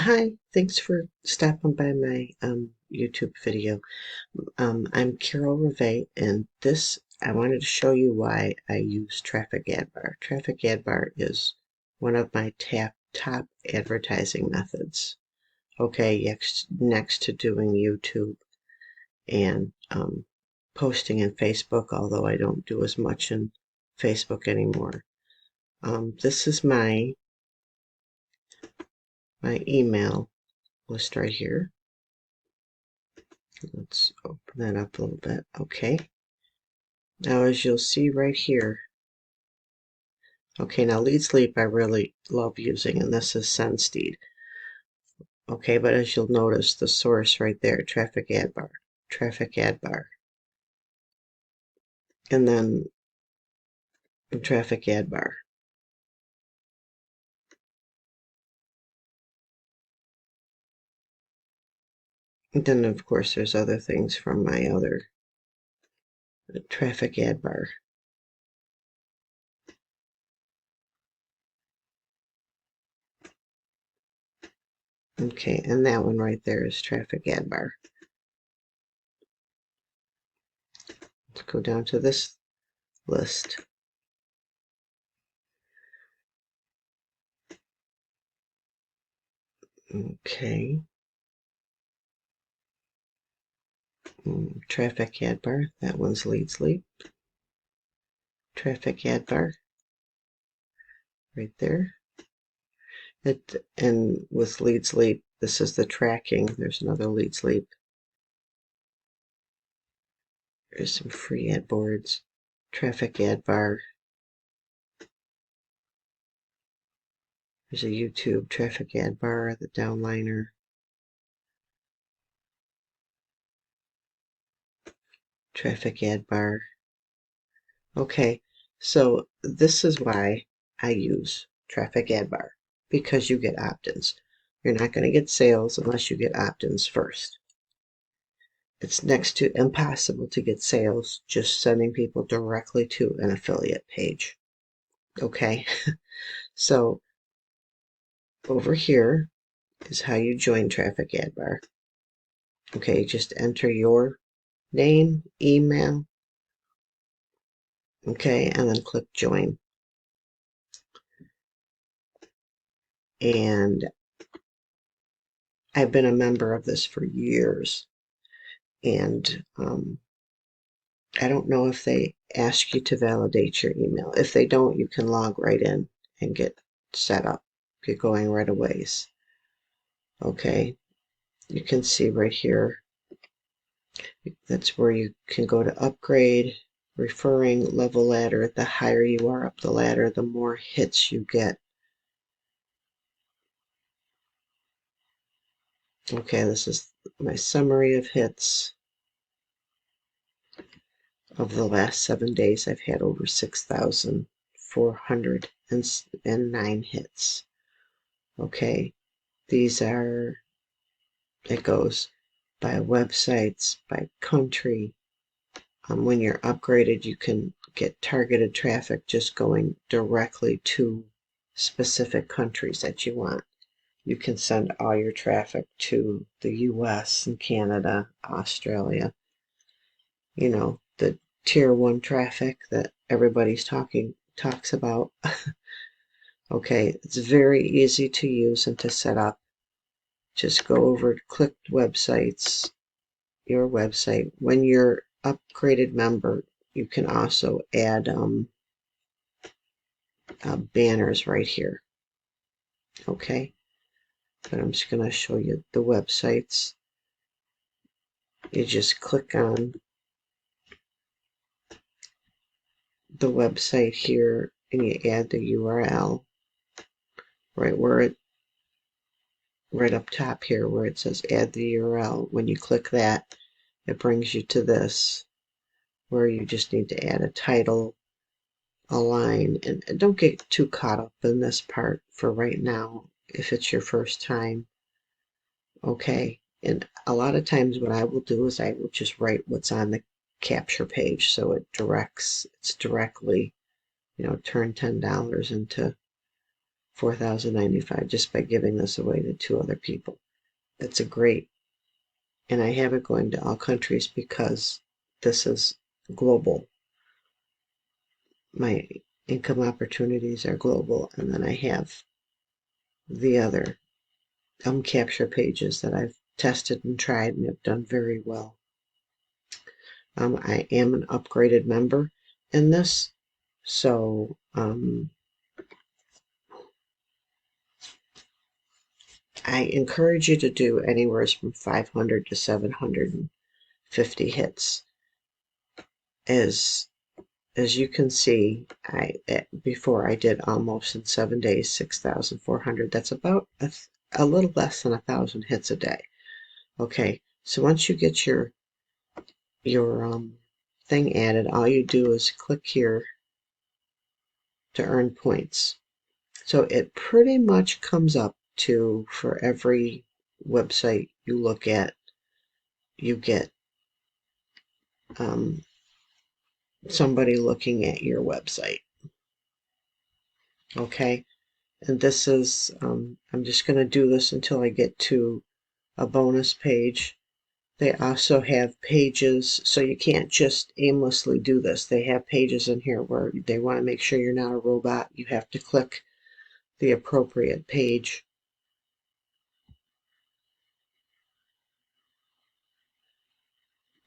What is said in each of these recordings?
Hi, thanks for stopping by my YouTube video. I'm Carol Rivet, and I wanted to show you why I use TrafficAdBar. TrafficAdBar is one of my top advertising methods. Okay, next to doing YouTube and posting in Facebook, although I don't do as much in Facebook anymore. This is my email list right here. Let's open that up a little bit. Okay. Now, as you'll see right here, okay, now Lead Sleep I really love using, and this is SendSteed. Okay, but as you'll notice, the source right there, TrafficAdBar, and then TrafficAdBar. And then, of course, there's other things from my other TrafficAdBar. Okay, and that one right there is TrafficAdBar. Let's go down to this list. Okay. TrafficAdBar, that one's Lead Sleep. TrafficAdBar, right there. And with Lead Sleep, this is the tracking. There's another Lead Sleep. There's some free ad boards. TrafficAdBar. There's a YouTube TrafficAdBar, the downliner. TrafficAdBar. Okay, so this is why I use TrafficAdBar, because you get opt-ins. You're not going to get sales unless you get opt-ins first. It's next to impossible to get sales just sending people directly to an affiliate page. Okay, so over here is how you join TrafficAdBar. Okay, just enter your name, email, okay, and then click join. And I've been a member of this for years, and I don't know if they ask you to validate your email. If they don't, you can log right in and get set up, get going right away. Okay, you can see right here, that's where you can go to upgrade, referring, level ladder. The higher you are up the ladder, the more hits you get. Okay, this is my summary of hits. Of the last 7 days, I've had over 6,409 hits. Okay, these are, it goes by websites, by country. When you're upgraded, you can get targeted traffic just going directly to specific countries that you want. You can send all your traffic to the US and Canada, Australia, you know, the tier 1 traffic that everybody's talks about. Okay, it's very easy to use and to set up. Just go over, click websites, your website. When you're upgraded member, you can also add banners right here. Okay, but I'm just going to show you the websites. You just click on the website here and you add the URL right where it, right up top here where it says add the URL. When you click that, it brings you to this where you just need to add a title, a line, and don't get too caught up in this part for right now if it's your first time. Okay, and a lot of times what I will do is I will just write what's on the capture page so it's directly, you know, turn $10 into $4,095 just by giving this away to 2 other people. It's a great, and I have it going to all countries because this is global. My income opportunities are global, and then I have the other capture pages that I've tested and tried and have done very well. I am an upgraded member in this, so I encourage you to do anywhere from 500 to 750 hits. As you can see, before I did almost in 7 days 6,400. That's about a little less than 1,000 hits a day. Okay, so once you get your thing added, all you do is click here to earn points. So it pretty much comes up to, for every website you look at, you get somebody looking at your website. Okay, and this is, I'm just going to do this until I get to a bonus page. They also have pages, so you can't just aimlessly do this. They have pages in here where they want to make sure you're not a robot. You have to click the appropriate page.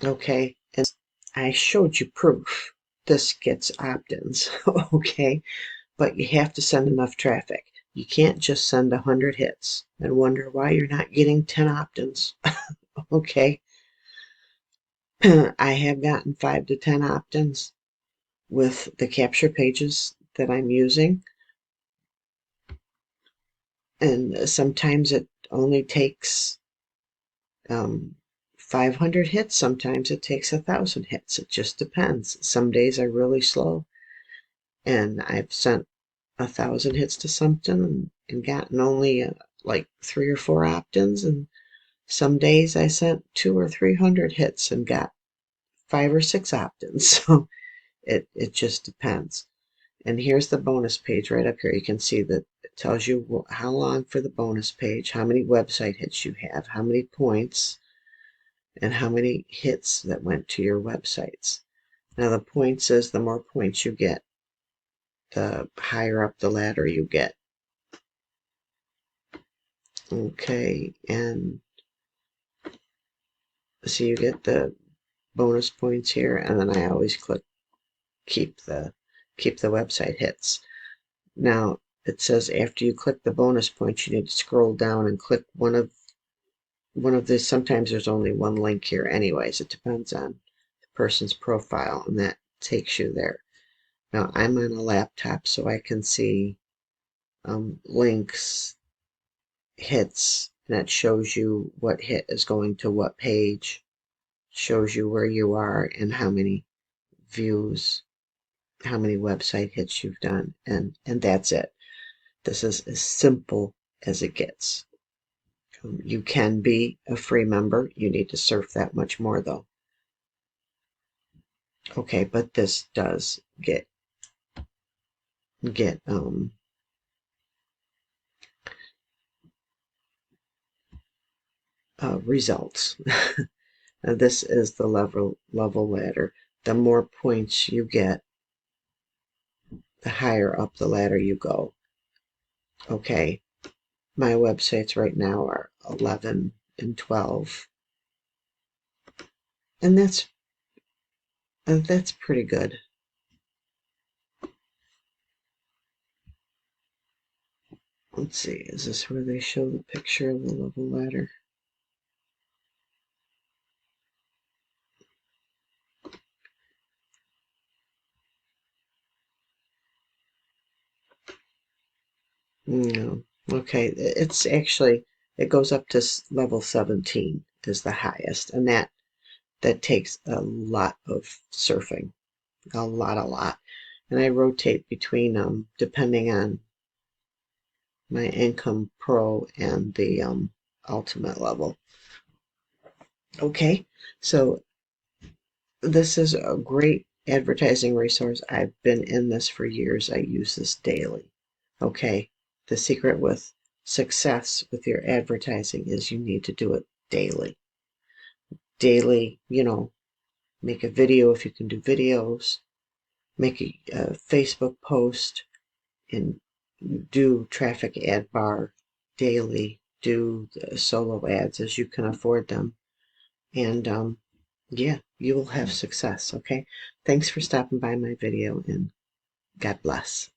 Okay, and I showed you proof. This gets opt-ins, okay? But you have to send enough traffic. You can't just send 100 hits and wonder why you're not getting 10 opt-ins, okay? I have gotten 5 to 10 opt-ins with the capture pages that I'm using. And sometimes it only takes 500 hits. Sometimes it takes 1,000 hits. It just depends. Some days are really slow, and I've sent 1,000 hits to something and gotten only like 3 or 4 opt-ins. And some days I sent 200 or 300 hits and got 5 or 6 opt-ins. So it just depends. And here's the bonus page right up here. You can see that it tells you how long for the bonus page, how many website hits you have, how many points, and how many hits that went to your websites. Now the points is the more points you get, the higher up the ladder you get. Okay, and so you get the bonus points here, and then I always click keep the website hits. Now it says after you click the bonus points, you need to scroll down and click one of this. Sometimes there's only one link here anyways. It depends on the person's profile, and that takes you there. Now I'm on a laptop, so I can see links, hits, and that shows you what hit is going to what page, shows you where you are and how many views, how many website hits you've done, and that's it. This is as simple as it gets. You can be a free member. You need to surf that much more though. Okay, but this does get results. Now this is the level ladder. The more points you get, the higher up the ladder you go. Okay, my websites right now are 11 and 12, and that's pretty good. Let's see, is this where they show the picture of the level ladder? No. Okay, it's actually, it goes up to level 17 is the highest, and that takes a lot of surfing, a lot. And I rotate between them depending on my income pro and the ultimate level. Okay, so this is a great advertising resource. I've been in this for years. I use this daily. Okay, the secret with success with your advertising is you need to do it daily. Daily, make a video if you can do videos, make a Facebook post, and do TrafficAdBar daily. Do the solo ads as you can afford them. And yeah, you will have success, okay? Thanks for stopping by my video, and God bless.